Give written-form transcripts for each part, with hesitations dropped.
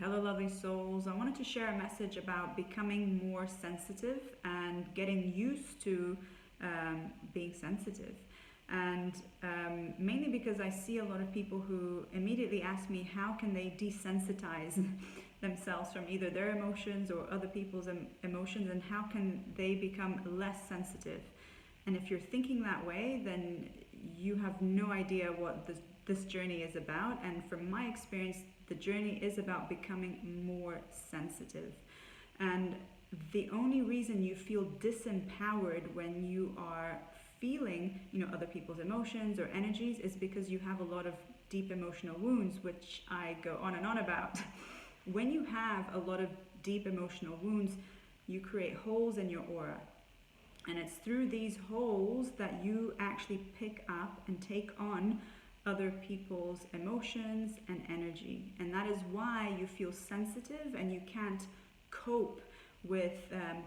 Hello, lovely souls. I wanted to share a message about becoming more sensitive and getting used to being sensitive. And mainly because I see a lot of people who immediately ask me how can they desensitize themselves from either their emotions or other people's emotions, and how can they become less sensitive. And if you're thinking that way, then you have no idea what this journey is about. And from my experience, the journey is about becoming more sensitive. And the only reason you feel disempowered when you are feeling, other people's emotions or energies is because you have a lot of deep emotional wounds, which I go on and on about. When you have a lot of deep emotional wounds, you create holes in your aura. And it's through these holes that you actually pick up and take on other people's emotions and energy. And that is why you feel sensitive and you can't cope with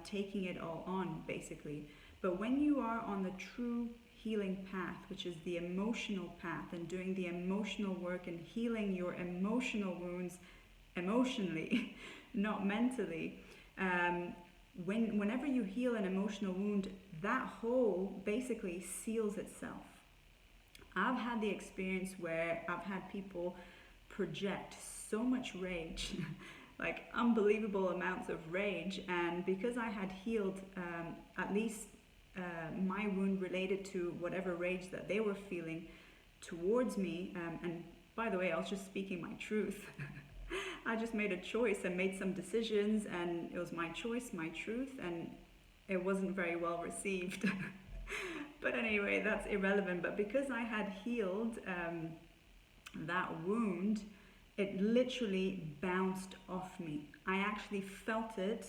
taking it all on, basically. But when you are on the true healing path, which is the emotional path, and doing the emotional work and healing your emotional wounds emotionally, not mentally, whenever you heal an emotional wound, that hole basically seals itself. I've had the experience where I've had people project so much rage, like unbelievable amounts of rage, and because I had healed at least my wound related to whatever rage that they were feeling towards me, and by the way, I was just speaking my truth. I just made a choice and made some decisions, and it was my choice, my truth, and it wasn't very well received. But anyway, that's irrelevant. But because I had healed that wound, it literally bounced off me. I actually felt it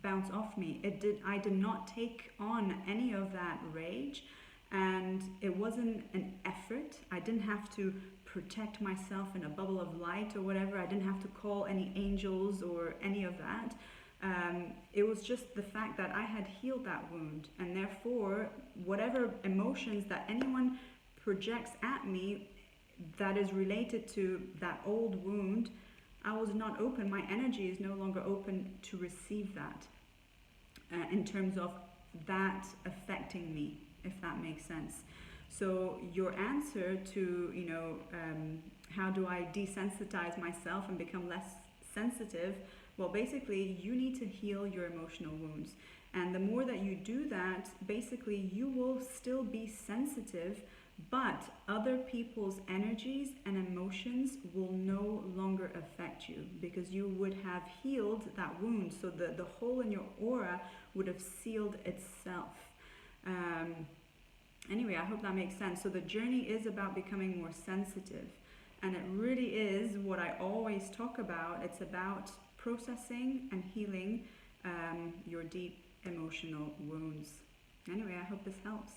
bounce off me. I did not take on any of that rage, and it wasn't an effort. I didn't have to protect myself in a bubble of light or whatever. I didn't have to call any angels or any of that. It was just the fact that I had healed that wound, and therefore whatever emotions that anyone projects at me that is related to that old wound, I was not open. My energy is no longer open to receive that in terms of that affecting me, if that makes sense. So your answer to, how do I desensitize myself and become less sensitive? Well, basically, you need to heal your emotional wounds. And the more that you do that, basically, you will still be sensitive, but other people's energies and emotions will no longer affect you because you would have healed that wound. So the hole in your aura would have sealed itself. Anyway, I hope that makes sense. So the journey is about becoming more sensitive. And it really is what I always talk about. It's about processing and healing your deep emotional wounds. Anyway, I hope this helps.